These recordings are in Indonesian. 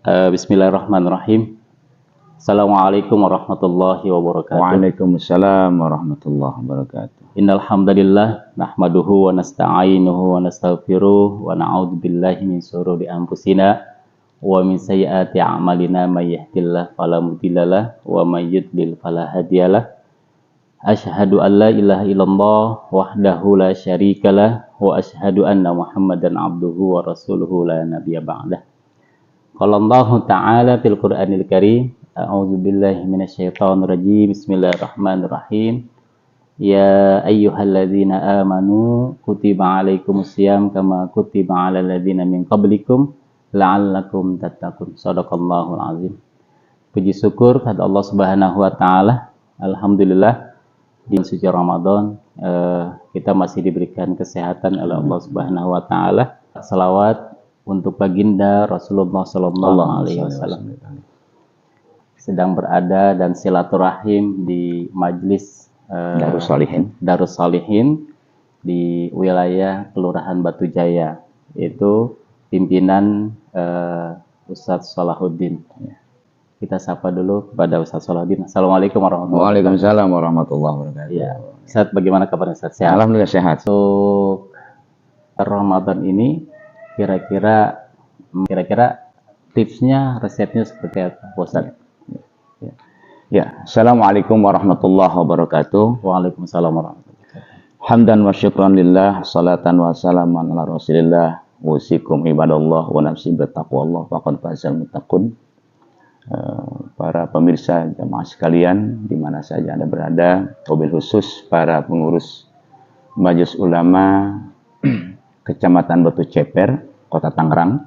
Bismillahirrahmanirrahim. Assalamualaikum warahmatullahi wabarakatuh. Waalaikumsalam warahmatullahi wabarakatuh. Innal hamdalillah nahmaduhu wa nasta'inuhu wa nastaghfiruh wa na'udzu billahi min shururi anfusina wa min sayyiati a'malina may yahdihillahu fala mudhillalah wa may yudlil fala hadiyalah. Asyhadu an la ilaha illallah wahdahu la syarikalah wa asyhadu anna Muhammadan abduhu wa rasuluhu la nabiyya ba'dah. Qala Allah Ta'ala fil Qur'anil Karim, a'udzu billahi minasyaitonir rajim. Bismillahirrahmanirrahim. Ya ayyuhalladzina amanu kutiba alaikumusiyam kama kutiba alal ladzina min qablikum la'allakum tattaqun. Shadaqallahul azim. Puji syukur kepada Allah Subhanahu wa taala. Alhamdulillah di suci Ramadan kita masih diberikan kesehatan oleh Allah Subhanahu wa taala. Salawat untuk baginda Rasulullah sallallahu alaihi wasallam. Sedang berada dan silaturahim di majlis Darus Shalihin di wilayah Kelurahan Batu Jaya, yaitu pimpinan Ustadz Salahuddin. Kita sapa dulu kepada Ustadz Salahuddin. Assalamualaikum warahmatullahi wabarakatuh. Waalaikumsalam warahmatullahi wabarakatuh. Ya, Ustadz, bagaimana kabarnya Ustadz? Sehat? Alhamdulillah sehat. Untuk Ramadan ini kira-kira tipsnya, resepnya seperti apa, Ustadz? Ya, Assalamualaikum warahmatullahi wabarakatuh. Waalaikumsalam warahmatullahi wabarakatuh. Hamdan wa syukran lillah, salatan wa salaman ala rasulillah, wusikum ibadallah wa nafsi bertaqwallah faqad fazal muttaqun. Para pemirsa jamaah sekalian di mana saja Anda berada, wabil khusus para pengurus Majelis Ulama Kecamatan Batu Ceper, Kota Tangerang.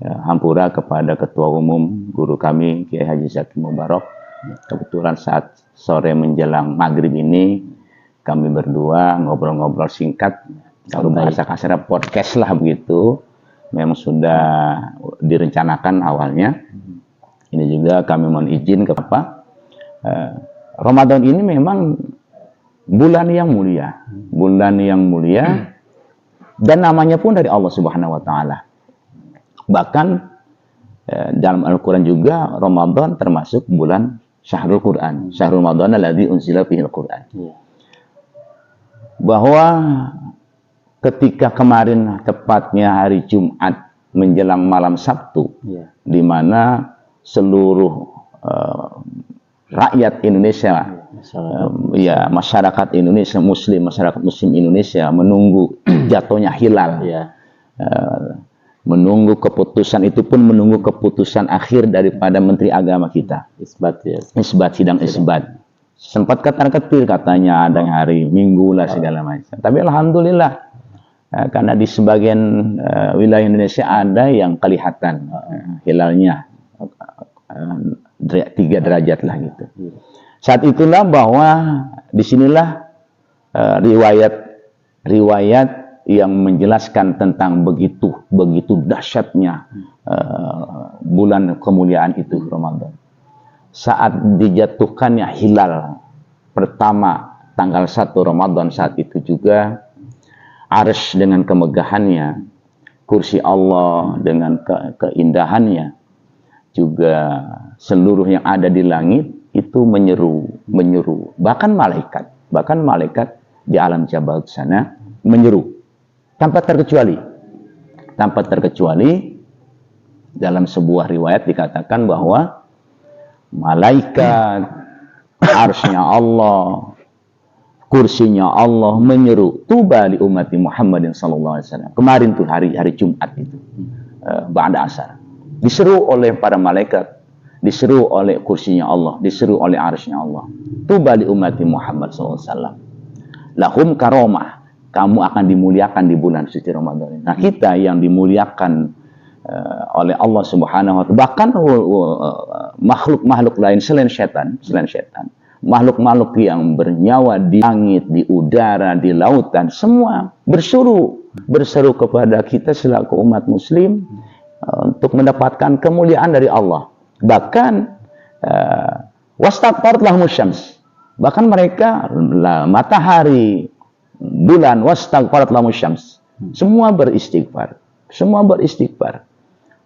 Hampura kepada Ketua Umum Guru kami Kiai Haji Zaki Mubarak. Kebetulan saat sore menjelang maghrib ini kami berdua ngobrol-ngobrol singkat, kalau bahasa kasarnya podcast lah begitu. Memang sudah direncanakan awalnya. Ini juga kami mohon izin kepada Ramadan ini memang bulan yang mulia, dan namanya pun dari Allah Subhanahu wa taala. Bahkan dalam Al-Quran juga Ramadan termasuk bulan Syahrul Quran. Syahrul Ramadan alladzi unzila fihil Quran. Bahwa ketika kemarin tepatnya hari Jumat menjelang malam Sabtu, di mana seluruh rakyat Indonesia, masyarakat Indonesia masyarakat Muslim Indonesia menunggu jatuhnya hilal. Menunggu keputusan, itu pun menunggu keputusan akhir daripada Menteri Agama kita. Sidang isbat. Sempat ketar-ketir katanya ada hari Minggu lah segala macam. Tapi alhamdulillah karena di sebagian wilayah Indonesia ada yang kelihatan hilalnya 3 derajat lah gitu. Saat itulah bahwa disinilah riwayat yang menjelaskan tentang begitu dahsyatnya bulan kemuliaan itu, Ramadan. Saat dijatuhkannya hilal pertama tanggal 1 Ramadan, saat itu juga arsy dengan kemegahannya, kursi Allah dengan keindahannya, juga seluruh yang ada di langit itu menyeru. Bahkan malaikat di alam jabarut sana menyeru. Tanpa terkecuali dalam sebuah riwayat dikatakan bahwa malaikat, arsy-nya Allah, kursinya Allah menyeru, tuba li ummati Muhammadin sallallahu alaihi wasallam. Kemarin tuh hari Jumat itu, ba'da asar. Diseru oleh para malaikat, diseru oleh kursinya Allah, diseru oleh arsy-nya Allah. Tuba li ummati Muhammad sallallahu alaihi wasallam. Lahum karomah. Kamu akan dimuliakan di bulan suci Ramadan. Nah, kita yang dimuliakan oleh Allah Subhanahu wa taala, bahkan makhluk-makhluk lain selain setan, makhluk-makhluk yang bernyawa di langit, di udara, di lautan, semua berseru kepada kita selaku umat muslim untuk mendapatkan kemuliaan dari Allah. Bahkan wastaqarat lahumus syams. Bahkan mereka matahari, bulan, wastaqarat lahumus syams. Semua beristighfar.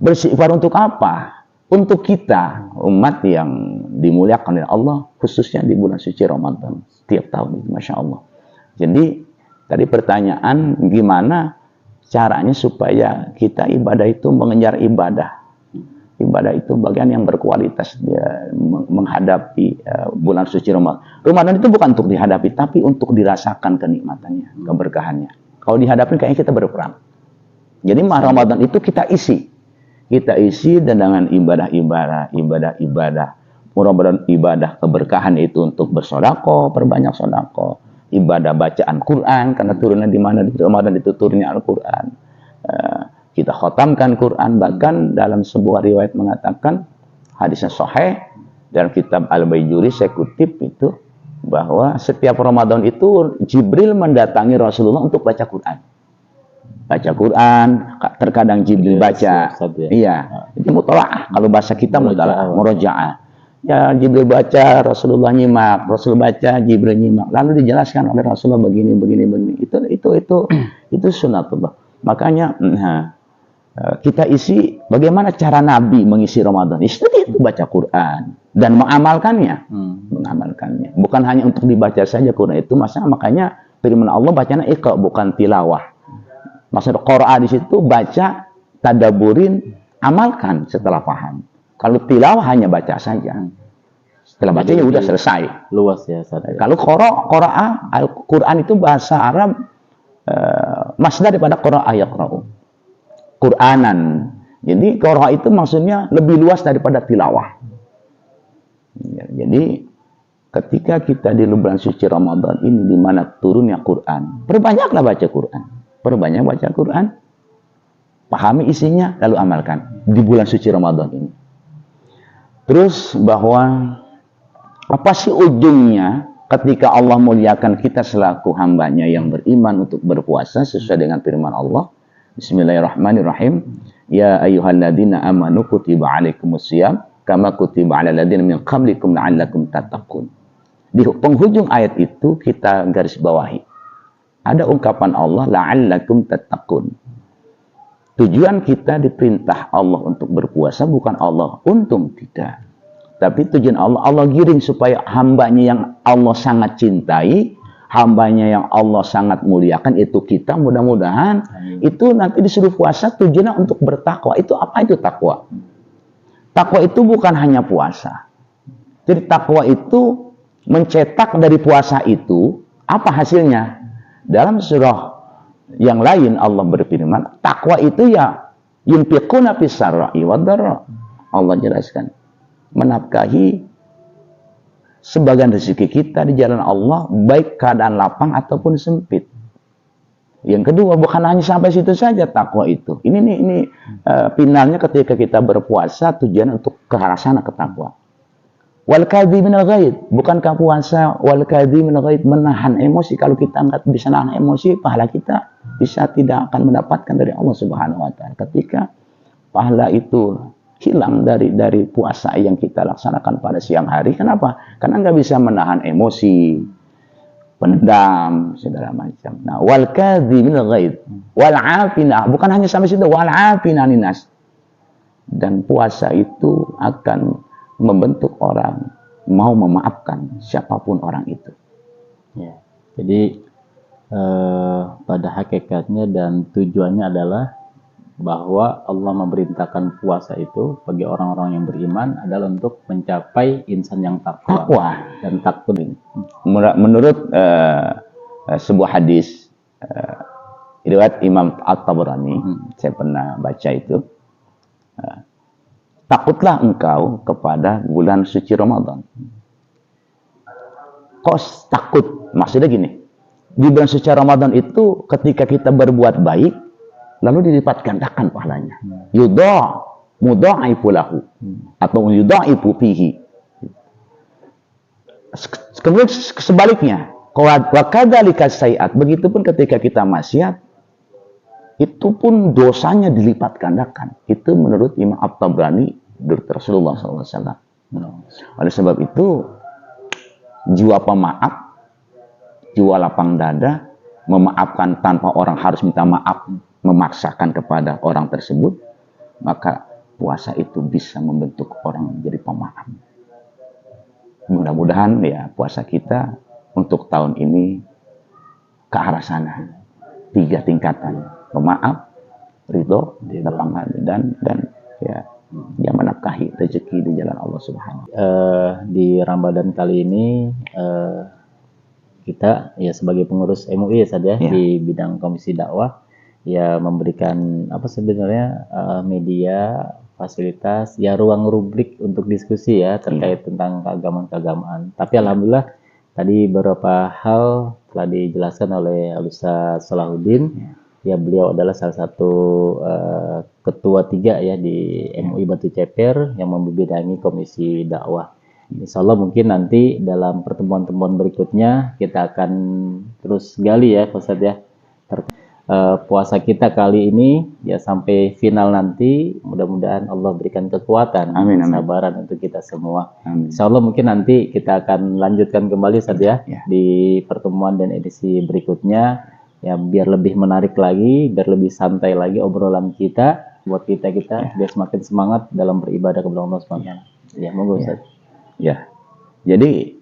Beristighfar untuk apa? Untuk kita, umat yang dimuliakan oleh Allah, khususnya di bulan suci Ramadan. Setiap tahun itu, Masya Allah. Jadi, tadi pertanyaan, gimana caranya supaya kita ibadah itu mengejar ibadah. Ibadah itu bagian yang berkualitas dia menghadapi bulan suci Ramadan. Ramadan itu bukan untuk dihadapi, tapi untuk dirasakan kenikmatannya, keberkahannya. Kalau dihadapi kayaknya kita berperang. Jadi Ramadan itu kita isi dan dengan ibadah-ibadah, Ramadan ibadah keberkahan itu untuk bersedekah, perbanyak sedekah, ibadah bacaan Quran karena turunnya di mana di Ramadan itu turunnya Al-Quran. Kita khatamkan Quran, bahkan dalam sebuah riwayat mengatakan hadisnya sahih dalam kitab Al-Baijuri saya kutip itu bahwa setiap Ramadan itu Jibril mendatangi Rasulullah untuk baca Quran. Baca Quran, terkadang Jibril baca. Iya, itu mutalaah. Kalau bahasa kita mutalaah, murojaah. Ya, Jibril baca, Rasulullah nyimak, Rasul baca, Jibril nyimak. Lalu dijelaskan oleh Rasulullah begini. Itu sunatullah. Makanya kita isi bagaimana cara Nabi mengisi Ramadan. Itu baca Quran dan mengamalkannya. Mengamalkannya. Bukan hanya untuk dibaca saja Quran itu, makanya firman Allah bacanya iqra, bukan tilawah. Maksud Qur'an di situ baca, tadaburin, amalkan setelah paham. Kalau tilawah hanya baca saja. Setelah baca ya udah selesai. Luas ya. Kalau Qur'an, Al-Quran itu bahasa Arab masdar daripada Qur'an yaqra'u. Qur'anan. Jadi Qur'an itu maksudnya lebih luas daripada tilawah. Ya, jadi ketika kita di bulan suci Ramadan ini di mana turunnya Quran, perbanyaklah baca Quran. Perbanyak baca Quran, pahami isinya, lalu amalkan di bulan suci Ramadan ini. Terus bahwa apa sih ujungnya ketika Allah muliakan kita selaku hambanya yang beriman untuk berpuasa sesuai dengan firman Allah. Bismillahirrahmanirrahim. Ya ayyuhalladzina amanu kutiba alaikumusiyam kama kutiba alal ladzina min qablikum la'allakum tattaqun. Di penghujung ayat itu kita garis bawahi. Ada ungkapan Allah, la'allakum tattaqun. Tujuan kita diperintah Allah untuk berpuasa bukan Allah untung, tidak. Tapi tujuan Allah giring supaya hambanya yang Allah sangat cintai, hambanya yang Allah sangat muliakan, itu kita mudah-mudahan itu nanti disuruh puasa tujuannya untuk bertakwa. Itu apa itu takwa? Takwa itu bukan hanya puasa. Jadi takwa itu mencetak dari puasa itu, apa hasilnya? Dalam surah yang lain Allah berfirman, takwa itu ya yunfiquna fis sarra'i wad dharra. Allah jelaskan, menafkahi sebagian rezeki kita di jalan Allah, baik keadaan lapang ataupun sempit. Yang kedua, bukan hanya sampai situ saja takwa itu. Ini finalnya ketika kita berpuasa tujuan untuk ke arah sana ke takwa. Wal kadhiminal ghaid, bukankah puasa wal kadhiminal ghaid menahan emosi? Kalau kita nggak bisa nahan emosi, pahala kita bisa tidak akan mendapatkan dari Allah Subhanahu wa taala. Ketika pahala itu hilang dari puasa yang kita laksanakan pada siang hari, kenapa? Karena nggak bisa menahan emosi, pendam, segala macam. Nah, wal kadhiminal ghaid, wal 'afina, bukan hanya sampai situ, wal 'afina ninas. Dan puasa itu akan membentuk orang mau memaafkan siapapun orang itu. Ya, jadi pada hakikatnya dan tujuannya adalah bahwa Allah memerintahkan puasa itu bagi orang-orang yang beriman adalah untuk mencapai insan yang takwa dan takut ini. Menurut sebuah hadis riwayat Imam At-Tabrani, saya pernah baca itu. Takutlah engkau kepada bulan suci Ramadan. Kok takut? Maksudnya gini, di bulan suci Ramadan itu ketika kita berbuat baik, lalu dilipat gandakan pahalanya. Mudha'ifu lahu atau yudha'ifu fihi. Kemudian sebaliknya, wa kadzalika sayiat, begitupun ketika kita maksiat, itu pun dosanya dilipat gandakan. Itu menurut Imam At-Tabrani dari Rasulullah SAW. Oleh sebab itu, jiwa pemaaf, jiwa lapang dada, memaafkan tanpa orang harus minta maaf, memaksakan kepada orang tersebut, maka puasa itu bisa membentuk orang menjadi pemaaf. Mudah-mudahan ya puasa kita untuk tahun ini ke arah sana. 3 tingkatan: pemaaf, ridho, lapang hati, dan ya yang menafkahi rezeki di jalan Allah Subhanahu. Di Ramadan kali ini kita ya sebagai pengurus MUI saja di bidang komisi dakwah ya memberikan apa sebenarnya media, fasilitas, ya ruang rubrik untuk diskusi ya terkait tentang keagamaan-keagamaan. Tapi alhamdulillah tadi beberapa hal telah dijelaskan oleh Ustaz Salahuddin. Ya beliau adalah salah satu ketua 3 ya di MUI Batu Ceper yang membidangi komisi dakwah. Insya Allah mungkin nanti dalam pertemuan-pertemuan berikutnya kita akan terus gali ya Ustaz ya puasa kita kali ini ya sampai final nanti. Mudah-mudahan Allah berikan kekuatan, kesabaran untuk kita semua. Insya Allah mungkin nanti kita akan lanjutkan kembali Ustaz ya di pertemuan dan edisi berikutnya ya biar lebih menarik lagi, biar lebih santai lagi obrolan kita buat kita biar semakin semangat dalam beribadah kepada Allah Subhanahu. Ya monggo Ustaz. Ya, jadi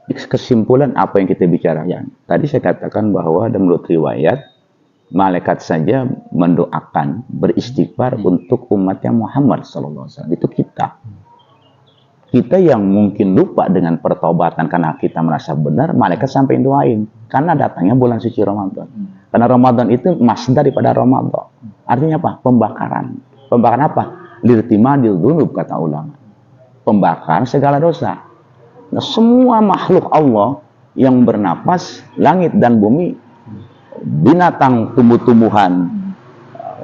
kesimpulan apa yang kita bicarakan. Tadi saya katakan bahwa ada menurut riwayat, malaikat saja mendoakan, beristighfar untuk umatnya Muhammad SAW. Itu kita. Kita yang mungkin lupa dengan pertobatan karena kita merasa benar, malaikat sampai doain. Karena datangnya bulan suci Ramadan. Karena Ramadan itu masdar daripada Ramadan. Artinya apa? Pembakaran. Pembakaran apa? Lirtimadil dzunub kata ulama. Pembakaran segala dosa. Nah, semua makhluk Allah yang bernapas, langit dan bumi, binatang, tumbuh-tumbuhan,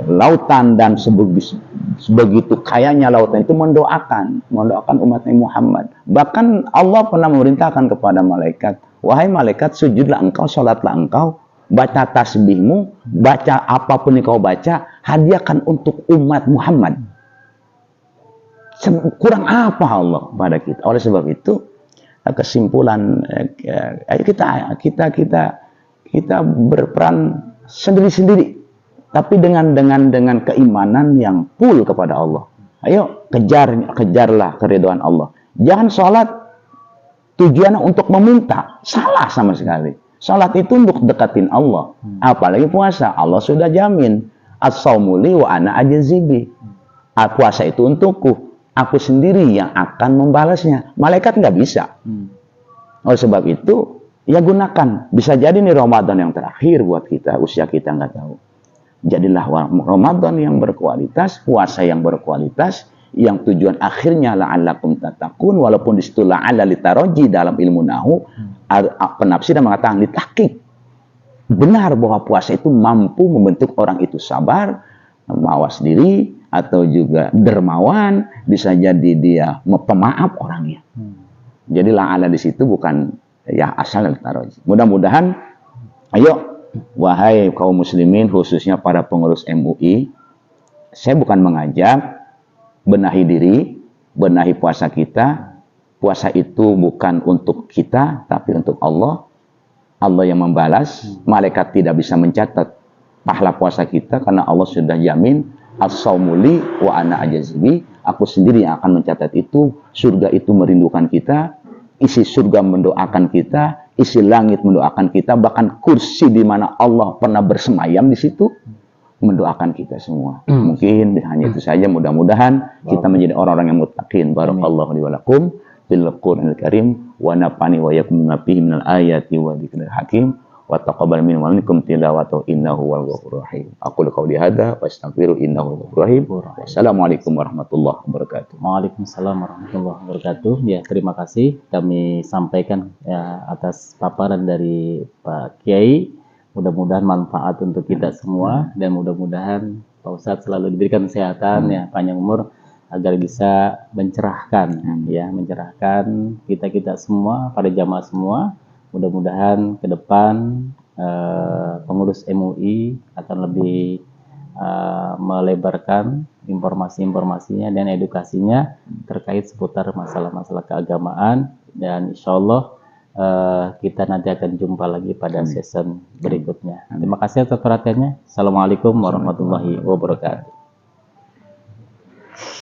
lautan dan sebegitu kayanya lautan itu mendoakan umat Muhammad. Bahkan Allah pernah memerintahkan kepada malaikat, wahai malaikat, sujudlah engkau, salatlah engkau, baca tasbihmu, baca apapun yang kau baca, hadiahkan untuk umat Muhammad. Kurang apa Allah pada kita? Oleh sebab itu kesimpulan kita berperan sendiri-sendiri, tapi dengan keimanan yang full kepada Allah. Ayo kejarlah keridhaan Allah. Jangan sholat tujuannya untuk meminta, salah sama sekali. Sholat itu untuk dekatin Allah. Apalagi puasa, Allah sudah jamin. As-sawmu li wa ana ajzibi. Puasa itu untukku. Aku sendiri yang akan membalasnya. Malaikat nggak bisa. Oleh sebab itu, ya gunakan. Bisa jadi nih Ramadan yang terakhir buat kita. Usia kita nggak tahu. Jadilah Ramadan yang berkualitas, puasa yang berkualitas, yang tujuan akhirnya la'allakum tattaqun, walaupun di situ la'alla litaraji dalam ilmu nahu, penafsir mengatakan litahqiq. Benar bahwa puasa itu mampu membentuk orang itu sabar, mawas diri, atau juga dermawan, bisa jadi dia pemaaf orangnya. Jadi la'ala di situ bukan ya asal taruh. Mudah-mudahan, ayo wahai kaum muslimin, khususnya para pengurus MUI, saya bukan mengajak benahi diri, benahi puasa kita. Puasa itu bukan untuk kita, tapi untuk Allah. Allah yang membalas. Malaikat tidak bisa mencatat pahala puasa kita karena Allah sudah jamin. As-sawmu li wa ana ajzibi. Aku sendiri yang akan mencatat itu. Surga itu merindukan kita. Isi surga mendoakan kita. Isi langit mendoakan kita. Bahkan kursi di mana Allah pernah bersemayam di situ mendoakan kita semua. Mungkin hanya itu saja. Mudah-mudahan kita menjadi orang-orang yang muttaqin. Barakallahu li wa lakum fil Qur'anil Karim wa nafani wa yakum bima fihi minal ayati wa dzikril hakim. Wa taqabbal minni wa minkum tilawatahu innahu wal ghafurur rahim. Aqulu qawli hadza wa astaghfiru innahu wal ghafurur rahim. Wassalamualaikum warahmatullahi wabarakatuh. Waalaikumsalam warahmatullahi wabarakatuh. Ya, terima kasih kami sampaikan ya atas paparan dari Pak Kiai. Mudah-mudahan manfaat untuk kita semua dan mudah-mudahan Pak Ustadz selalu diberikan kesehatan ya, panjang umur agar bisa mencerahkan ya, mencerahkan kita semua, para jamaah semua. Mudah-mudahan ke depan pengurus MUI akan lebih melebarkan informasi-informasinya dan edukasinya terkait seputar masalah-masalah keagamaan, dan insya Allah kita nanti akan jumpa lagi pada season berikutnya. Terima kasih atas perhatiannya. Assalamualaikum warahmatullahi wabarakatuh.